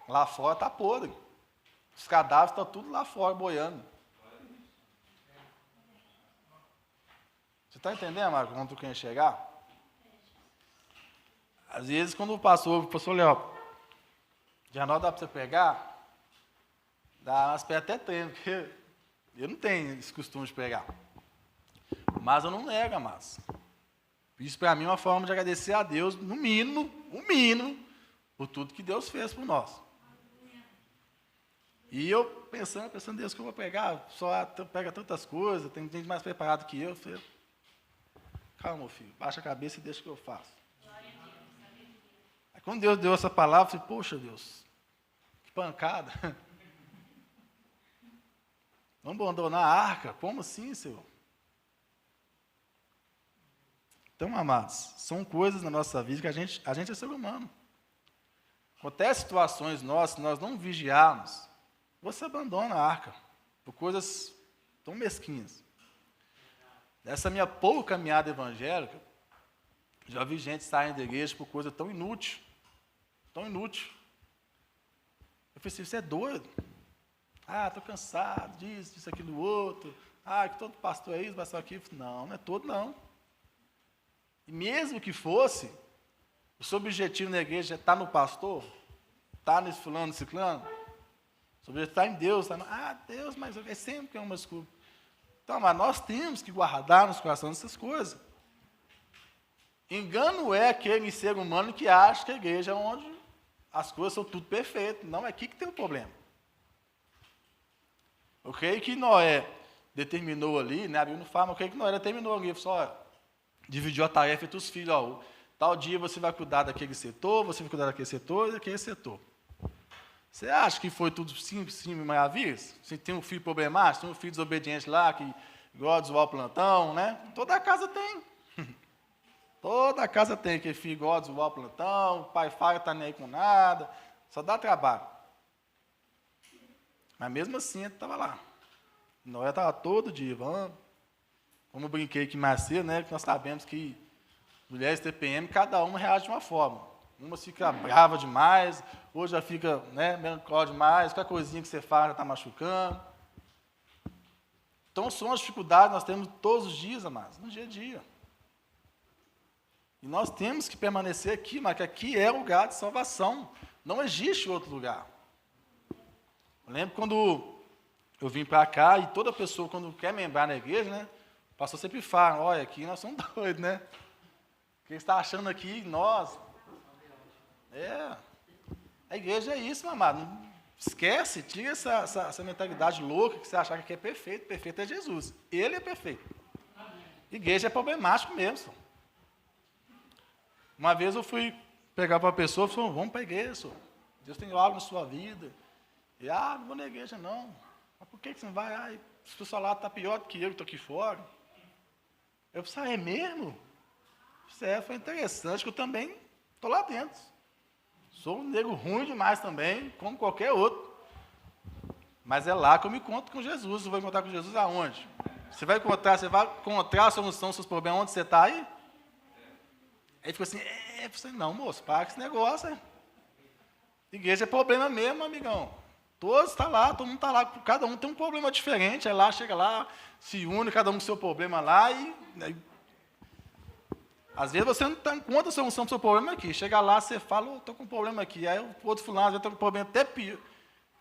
lá fora está podre. Os cadáveres estão tudo lá fora, boiando. Você está entendendo, Marco, onde tu quer chegar? Às vezes, quando o pastor Léo, Jornal dá para você pegar? Dá, mas até treino, porque eu não tenho esse costume de pegar. Mas eu não nego, amados. Isso para mim é uma forma de agradecer a Deus, no mínimo, o mínimo, por tudo que Deus fez por nós. E eu pensando, Deus, que eu vou pegar? Só pega tantas coisas, tem gente mais preparada que eu. Falei, calma, meu filho, baixa a cabeça e deixa que eu faço. Aí quando Deus deu essa palavra, eu falei, poxa Deus, que pancada. Vamos abandonar a arca? Como assim, Senhor? Então, amados, são coisas na nossa vida que a gente é ser humano. Acontece situações nossas, se nós não vigiarmos, você abandona a arca por coisas tão mesquinhas. Nessa minha pouca caminhada evangélica, já vi gente saindo da igreja por coisa tão inútil. Tão inútil. Eu falei assim, você é doido? Ah, estou cansado disso, aquilo, outro. Ah, que todo pastor é isso, pastor aquilo. Não, não é todo, não. E mesmo que fosse, o seu objetivo na igreja é estar no pastor? Estar nesse fulano, ciclano? O seu objetivo está em Deus. Deus, mas é sempre que é uma desculpa. Então, mas nós temos que guardar nos corações essas coisas. Engano é aquele ser humano que acha que a igreja é onde as coisas são tudo perfeitas. Não é aqui que tem o problema. Eu creio que Noé determinou ali, né? A Bíblia não fala, mas eu creio que Noé determinou ali, só dividiu a tarefa entre os filhos. Ó, tal dia você vai cuidar daquele setor, você vai cuidar daquele setor e daquele setor. Você acha que foi tudo simples, maravilha? Você tem um filho problemático, tem um filho desobediente lá, que gosta de zoar o plantão, né? Toda casa tem. Toda casa tem aquele filho que gosta de zoar o plantão, o pai fala, está nem aí com nada, só dá trabalho. Mas mesmo assim, ele estava lá. Noé estava todo dia, como eu brinquei aqui mais cedo, né, que nós sabemos que mulheres TPM, cada uma reage de uma forma. Uma fica brava demais, outra já fica, né, melancólica demais, qualquer coisinha que você fala já está machucando. Então, são as dificuldades que nós temos todos os dias, amados, no dia a dia. E nós temos que permanecer aqui, mas que aqui é o lugar de salvação. Não existe outro lugar. Eu lembro quando eu vim para cá e toda pessoa, quando quer membrar na igreja, né, o pastor sempre fala, olha, aqui nós somos doidos, né? O que você está achando aqui, nós... A igreja é isso, meu amado. Não esquece, tira essa mentalidade louca que você achar que aqui é perfeito. Perfeito é Jesus. Ele é perfeito. Igreja é problemático mesmo. Senhor. Uma vez eu fui pegar para uma pessoa e falei, vamos para a igreja, senhor. Deus tem algo na sua vida. E, não vou na igreja, não. Mas por que você não vai? O pessoal lá está pior do que eu que estou aqui fora. Eu falei, é mesmo? Foi interessante, que eu também estou lá dentro. Sou um nego ruim demais também, como qualquer outro. Mas é lá que eu me encontro com Jesus. Eu vou encontrar com Jesus aonde? Você vai encontrar a solução dos seus problemas onde você está aí? Aí ele ficou assim, não, moço, para com esse negócio. Igreja é problema mesmo, amigão. Todos estão lá, todo mundo está lá, cada um tem um problema diferente. Aí lá, chega lá, se une, cada um com o seu problema lá e às vezes você não encontra a solução para o seu problema aqui. Chega lá, você fala, estou com um problema aqui. Aí o outro fulano, às vezes está com um problema até pior.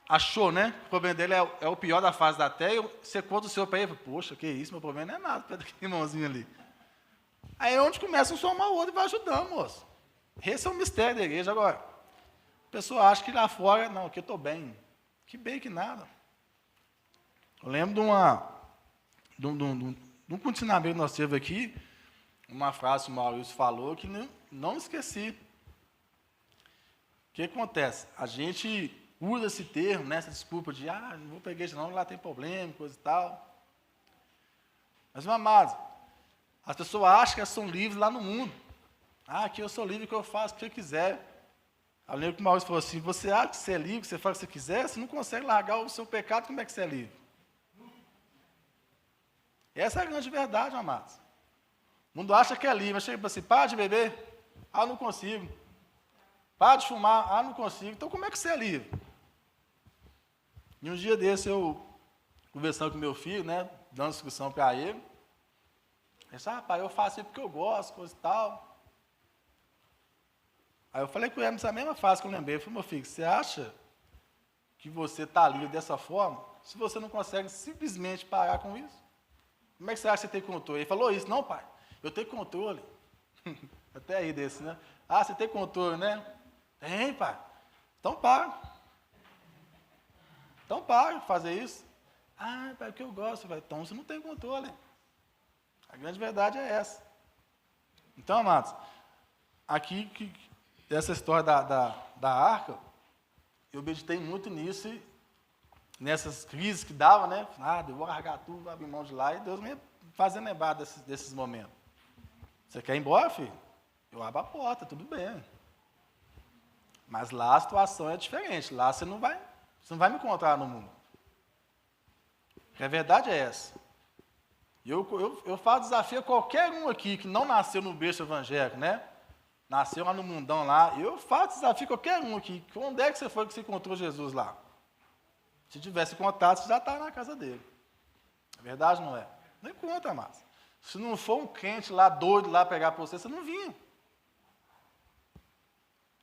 Achou, né? O problema dele é o pior da fase da terra. Você conta o seu para ele, poxa, que isso, meu problema não é nada, perto daquele irmãozinho ali. Aí é onde começa a somar o outro e vai ajudando, moço. Esse é o mistério da igreja. Agora, a pessoa acha que lá fora, não, aqui eu estou bem. Que bem que nada. Eu lembro de um ensinamento que nós tivemos aqui, uma frase que o Maurício falou que não esqueci. O que acontece? A gente usa esse termo, né, essa desculpa de, não vou para a igreja não, lá tem problema, coisa e tal. Mas, meu amado, as pessoas acham que elas são livres lá no mundo. Aqui eu sou livre, que eu faço o que eu quiser. Eu lembro que o Maurício falou assim, você acha que você é livre, que você faz o que você quiser, você não consegue largar o seu pecado, como é que você é livre? Essa é a grande verdade, amados. O mundo acha que é livre, mas chega assim, para de beber, não consigo. Para de fumar, não consigo. Então como é que você é livre? E um dia desse eu, conversando com meu filho, né, dando instrução para ele, ele disse, pai, eu faço isso porque eu gosto, coisa e tal. Aí eu falei com ele nessa mesma fase que eu lembrei. Eu falei, meu filho, você acha que você está livre dessa forma se você não consegue simplesmente parar com isso? Como é que você acha que você tem controle? Ele falou isso. Não, pai, eu tenho controle. Até aí desse, né? Ah, você tem controle, né? Tem, pai. Então para. Então para de fazer isso. Ah, pai, porque eu gosto. Então você não tem controle. A grande verdade é essa. Então, amados, aqui, essa história da arca, eu meditei muito nisso, nessas crises que dava, né? Ah, eu vou largar tudo, vou abrir mão de lá, e Deus me fazendo lembrar desses momentos. Você quer ir embora, filho? Eu abro a porta, tudo bem. Mas lá a situação é diferente, lá você não vai me encontrar no mundo. A verdade é essa. Eu faço desafio a qualquer um aqui que não nasceu no berço evangélico, né? Nasceu lá no mundão lá. Eu faço desafio a qualquer um aqui. Onde é que você foi que você encontrou Jesus lá? Se tivesse contato, você já está na casa dele. É verdade, não é? Não encontra mais. Se não for um crente lá doido lá pegar para você, você não vinha.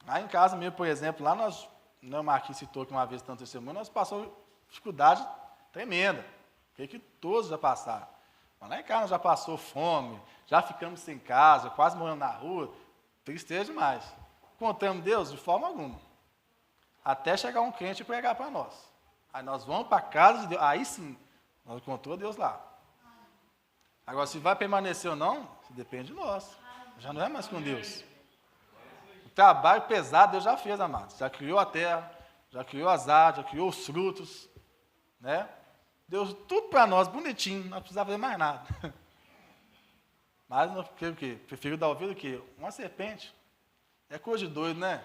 Lá em casa mesmo, por exemplo, lá nós, o Marquinhos citou que uma vez tanto testemunho, nós passamos dificuldade tremenda. Que todos já passaram. Mas lá em casa já passou fome, já ficamos sem casa, quase morando na rua. Tristeza demais. Encontramos Deus de forma alguma. Até chegar um crente e pregar para nós. Aí nós vamos para a casa de Deus. Aí sim, nós encontramos Deus lá. Agora, se vai permanecer ou não, depende de nós. Já não é mais com Deus. O trabalho pesado Deus já fez, amados. Já criou a terra, já criou as árvores, já criou os frutos. Né? Deus tudo para nós, bonitinho, não precisava fazer mais nada. Mas não o quê? Prefiro dar ouvido o quê? Uma serpente. É coisa de doido, né?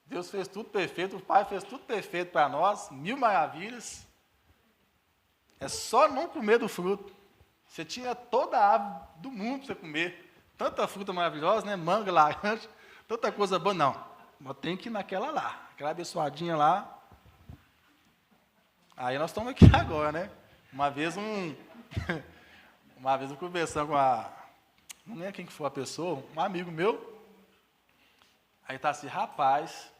Deus fez tudo perfeito, o Pai fez tudo perfeito para nós, 1000 maravilhas. É só não comer do fruto. Você tinha toda a árvore do mundo para você comer. Tanta fruta maravilhosa, né? Manga, laranja, tanta coisa boa. Não, mas tem que ir naquela lá, aquela abençoadinha lá. Aí nós estamos aqui agora, né? Uma vez eu conversando com não lembro quem que foi a pessoa, um amigo meu. Aí tá assim, rapaz,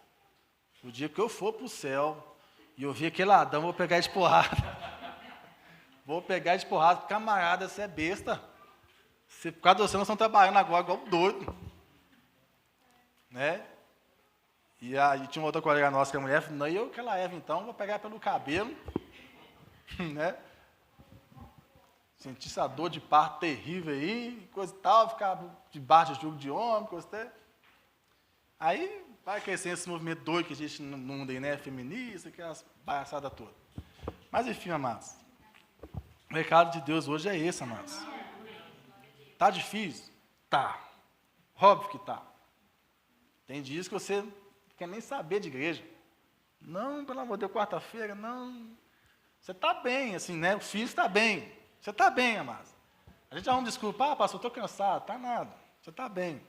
o dia que eu for para o céu e eu ver aquele Adão, eu vou pegar de porrada. Vou pegar de porrada, camarada, você é besta. Por causa de você, nós estamos trabalhando agora igual doido. Né? E aí tinha uma outra colega nossa, que é mulher, falou, não, eu aquela Eva então, vou pegar pelo cabelo, né? Sentir essa dor de parto terrível aí, coisa e tal, ficar debaixo de jugo de homem, coisa até. Aí vai crescendo esse movimento doido que existe no mundo aí, né? Feminista, aquelas palhaçadas todas. Mas enfim, amados, o recado de Deus hoje é esse, amados. Tá difícil? Tá. Óbvio que tá. Tem dias que você não quer nem saber de igreja. Não, pelo amor de Deus, quarta-feira, não. Você está bem, assim, né? O filho está bem. Você está bem, amado. A gente arruma desculpa, pastor, estou cansado. Está nada. Você está bem.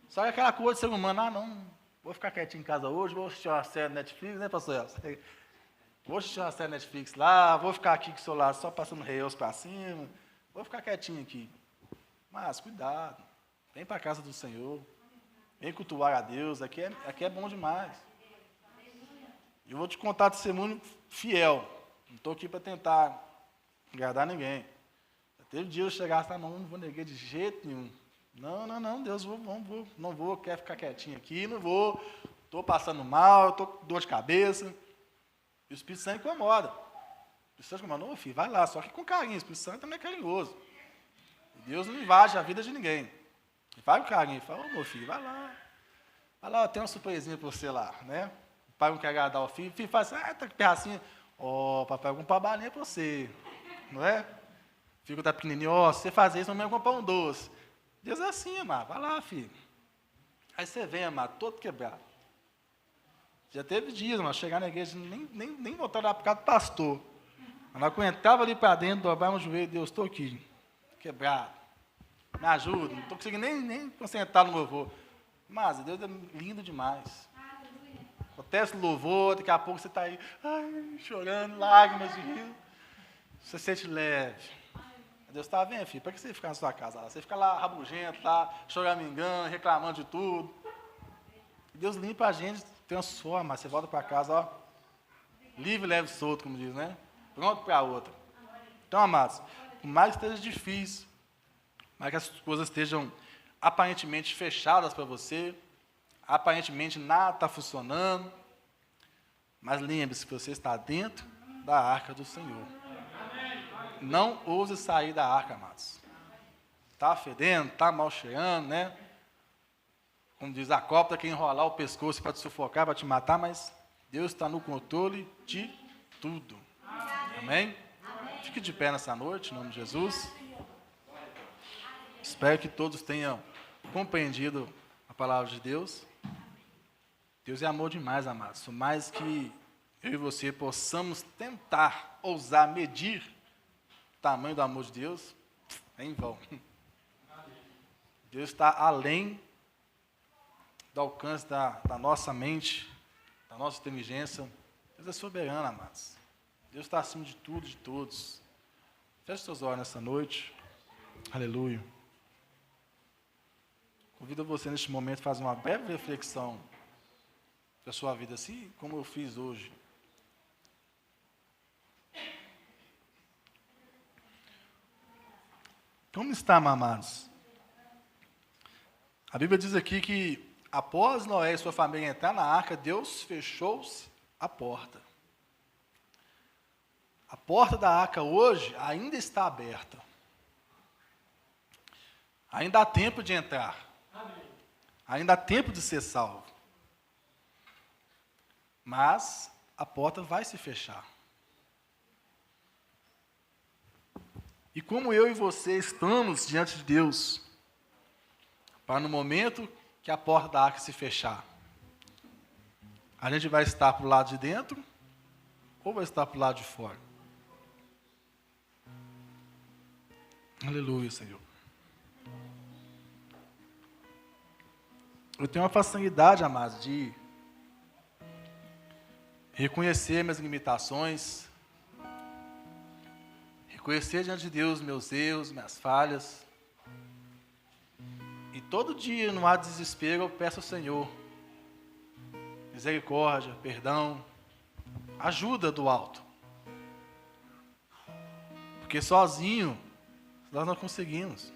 Só que aquela coisa de ser humano, não, vou ficar quietinho em casa hoje, vou assistir uma série Netflix, né, pastor Elcio? Vou assistir uma série Netflix lá, vou ficar aqui com o celular só passando reels para cima, vou ficar quietinho aqui. Mas, cuidado. Vem para a casa do Senhor. Vem cultuar a Deus, aqui é bom demais. Eu vou te contar testemunho fiel. Não estou aqui para tentar agradar ninguém. Teve dia eu chegasse lá, não vou negar de jeito nenhum. Não, Deus, não vou, quero ficar quietinho aqui, não vou. Estou passando mal, estou com dor de cabeça. E o Espírito Santo incomoda. O Espírito Santo incomoda, não, filho, vai lá, só que com carinho. O Espírito Santo também é carinhoso. E Deus não invade a vida de ninguém. Vai com carinho, fala, ô meu filho, vai lá, eu tenho uma surpresinha para você lá, né? O pai não quer agradar o filho fala assim, tá com pirracinha, papai, eu comprar uma balinha para você, não é? O filho tá pequenininho, se você fazer isso, não vai comprar um doce. Deus é assim, amado, vai lá, filho. Aí você vem, amado, todo quebrado. Já teve dias, mano, chegar na igreja, nem voltar lá por causa do pastor. Eu não aguentava ali para dentro, dobrar um joelho, Deus, estou aqui, quebrado. Me ajuda, não estou conseguindo nem concentrar no louvor. Mas Deus é lindo demais. Acontece o louvor, daqui a pouco você está aí, chorando, lágrimas de rio. Você sente leve. Deus está vendo, filho, para que você ficar na sua casa lá? Você fica lá rabugento, lá, choramingando, reclamando de tudo. Deus limpa a gente, transforma, você volta para casa, ó, livre, leve e solto, como diz, né? Pronto para a outra. Então, amados, por mais que esteja difícil, por mais que as coisas estejam aparentemente fechadas para você, aparentemente nada está funcionando, mas lembre-se que você está dentro da arca do Senhor. Não ouse sair da arca, amados. Está fedendo, está mal cheirando, né? Como diz a cobra, quer enrolar o pescoço para te sufocar, para te matar, mas Deus está no controle de tudo. Amém? Fique de pé nessa noite, em nome de Jesus. Espero que todos tenham compreendido a palavra de Deus. Deus é amor demais, amados. Por mais que eu e você possamos tentar, ousar, medir o tamanho do amor de Deus, é em vão. Deus está além do alcance da nossa mente, da nossa inteligência. Deus é soberano, amados. Deus está acima de tudo, de todos. Feche seus olhos nessa noite. Aleluia. Convido você neste momento a fazer uma breve reflexão da sua vida, assim como eu fiz hoje. Como está, amados? A Bíblia diz aqui que após Noé e sua família entrar na arca, Deus fechou-se a porta. A porta da arca hoje ainda está aberta. Ainda há tempo de entrar. Ainda há tempo de ser salvo. Mas a porta vai se fechar. E como eu e você estamos diante de Deus, para no momento que a porta da arca se fechar, a gente vai estar para o lado de dentro ou vai estar para o lado de fora? Aleluia, Senhor. Eu tenho uma facilidade, amados, de reconhecer minhas limitações, reconhecer diante de Deus meus erros, minhas falhas. E todo dia, no ar de desespero, eu peço ao Senhor misericórdia, perdão, ajuda do alto. Porque sozinho nós não conseguimos.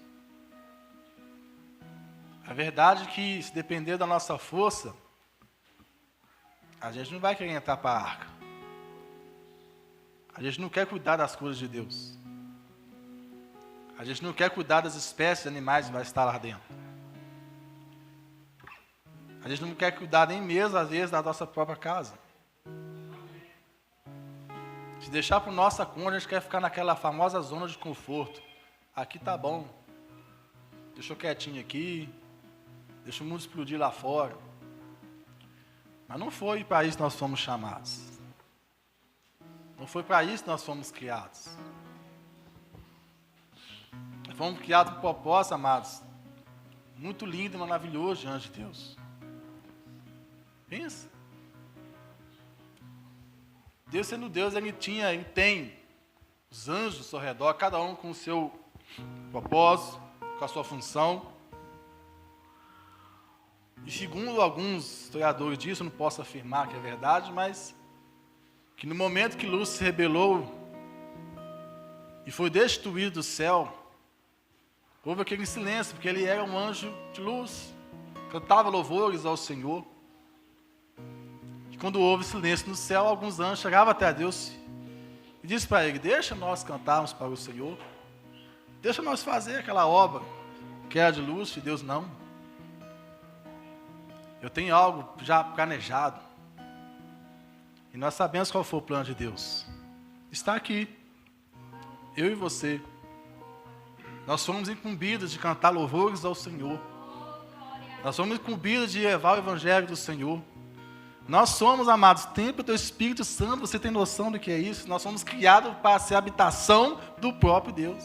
A verdade é que, se depender da nossa força, a gente não vai querer entrar para a arca. A gente não quer cuidar das coisas de Deus. A gente não quer cuidar das espécies de animais que vai estar lá dentro. A gente não quer cuidar nem mesmo, às vezes, da nossa própria casa. Se deixar para nossa conta, a gente quer ficar naquela famosa zona de conforto. Aqui tá bom. Deixa eu quietinho aqui. Deixa o mundo explodir lá fora. Mas não foi para isso que nós fomos chamados. Não foi para isso que nós fomos criados. Fomos criados com um propósito, amados, muito lindo e maravilhoso diante de Deus. Pensa. Deus sendo Deus, Ele tem os anjos ao seu redor, cada um com o seu propósito, com a sua função. E segundo alguns historiadores disso, eu não posso afirmar que é verdade, mas que no momento que Lúcifer se rebelou e foi destituído do céu, houve aquele silêncio, porque ele era um anjo de luz, cantava louvores ao Senhor. E quando houve silêncio no céu, alguns anjos chegavam até a Deus e disse para ele: deixa nós cantarmos para o Senhor, deixa nós fazer aquela obra que era de Lúcifer. Deus: não, eu tenho algo já planejado. E nós sabemos qual foi o plano de Deus. Está aqui, eu e você. Nós fomos incumbidos de cantar louvores ao Senhor. Nós somos incumbidos de levar o Evangelho do Senhor. Nós somos, amados, templo do Espírito Santo. Você tem noção do que é isso? Nós somos criados para ser a habitação do próprio Deus.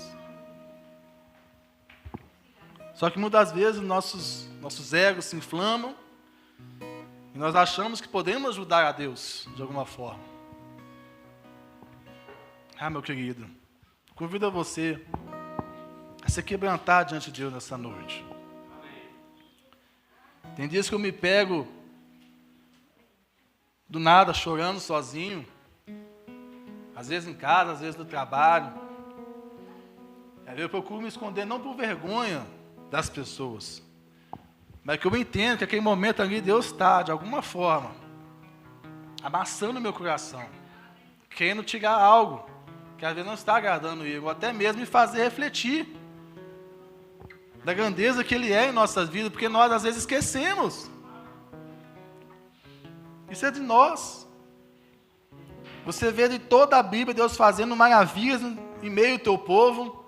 Só que muitas vezes nossos egos se inflamam e nós achamos que podemos ajudar a Deus de alguma forma. Ah, meu querido, convido você a se quebrantar diante de Deus nessa noite. Tem dias que eu me pego do nada, chorando sozinho, às vezes em casa, às vezes no trabalho. Aí eu procuro me esconder não por vergonha das pessoas, mas que eu entendo que aquele momento ali Deus está, de alguma forma, amassando o meu coração, querendo tirar algo que às vezes não está agradando Ele, ou até mesmo me fazer refletir da grandeza que Ele é em nossas vidas, porque nós às vezes esquecemos. Isso é de nós. Você vê de toda a Bíblia Deus fazendo maravilhas em meio ao teu povo,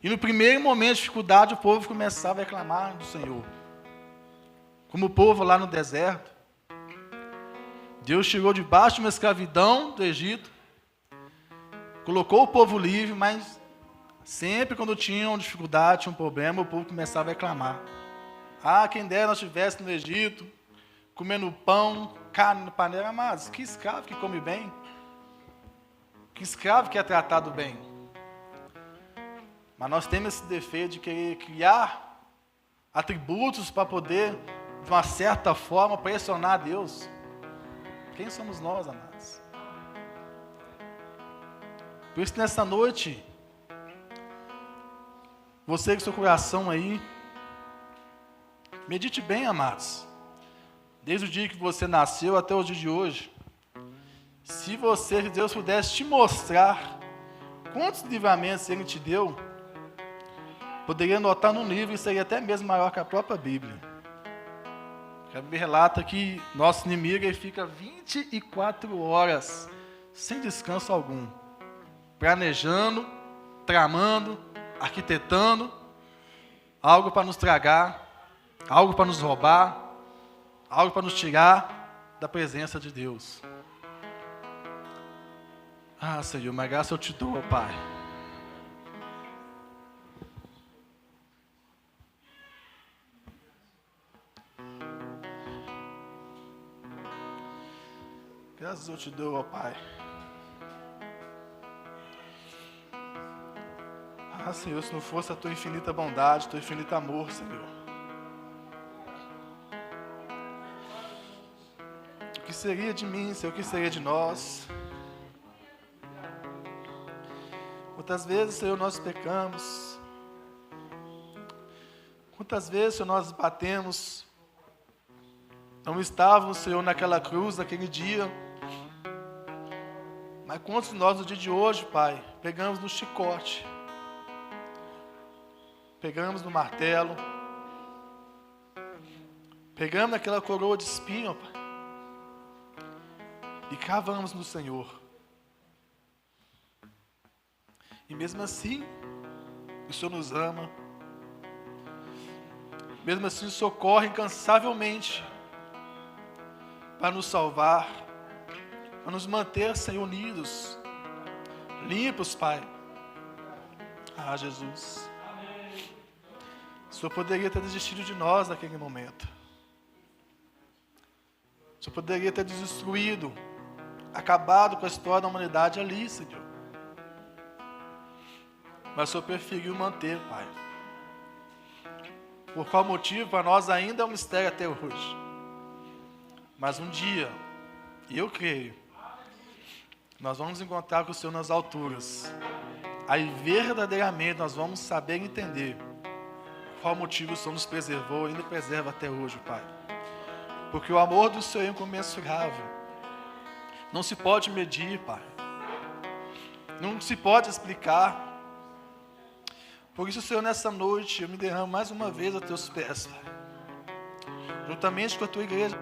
e no primeiro momento de dificuldade o povo começava a reclamar do Senhor. Como o povo lá no deserto. Deus tirou debaixo de uma escravidão do Egito, colocou o povo livre, mas sempre quando tinham dificuldade, tinha um problema, o povo começava a reclamar. Ah, quem dera nós estivéssemos no Egito, comendo pão, carne no panela. Mas que escravo que come bem? Que escravo que é tratado bem? Mas nós temos esse defeito de querer criar atributos para poder, de uma certa forma, pressionar Deus. Quem somos nós, amados? Por isso, nessa noite, você com seu coração aí, medite bem, amados. Desde o dia que você nasceu até o dia de hoje. Se Deus pudesse te mostrar quantos livramentos Ele te deu, poderia anotar num livro e seria até mesmo maior que a própria Bíblia. A Bíblia relata que nosso inimigo ele fica 24 horas, sem descanso algum, planejando, tramando, arquitetando, algo para nos tragar, algo para nos roubar, algo para nos tirar da presença de Deus. Ah, Senhor, mas graça eu te dou, Pai. Graças eu te dou, ó Pai. Ah, Senhor, se não fosse a Tua infinita bondade, Teu infinito amor, Senhor. O que seria de mim, Senhor? O que seria de nós? Quantas vezes, Senhor, nós pecamos? Quantas vezes, Senhor, nós batemos? Não estávamos, Senhor, naquela cruz, naquele dia. Mas quantos de nós, no dia de hoje, Pai, pegamos no chicote, pegamos no martelo, pegamos naquela coroa de espinho, Pai, e cravamos no Senhor. E mesmo assim, o Senhor nos ama. Mesmo assim, socorre incansavelmente para nos salvar, para nos manter, Senhor, unidos, limpos, Pai. Ah, Jesus. O Senhor poderia ter desistido de nós naquele momento. O Senhor poderia ter destruído, acabado com a história da humanidade ali, Senhor. Mas o Senhor preferiu manter, Pai. Por qual motivo? Para nós ainda é um mistério até hoje. Mas um dia, eu creio, nós vamos encontrar com o Senhor nas alturas. Aí verdadeiramente nós vamos saber entender qual motivo o Senhor nos preservou e ainda preserva até hoje, Pai. Porque o amor do Senhor é incomensurável. Não se pode medir, Pai. Não se pode explicar. Por isso, Senhor, nessa noite, eu me derramo mais uma vez a Teus pés, Pai. Juntamente com a Tua igreja.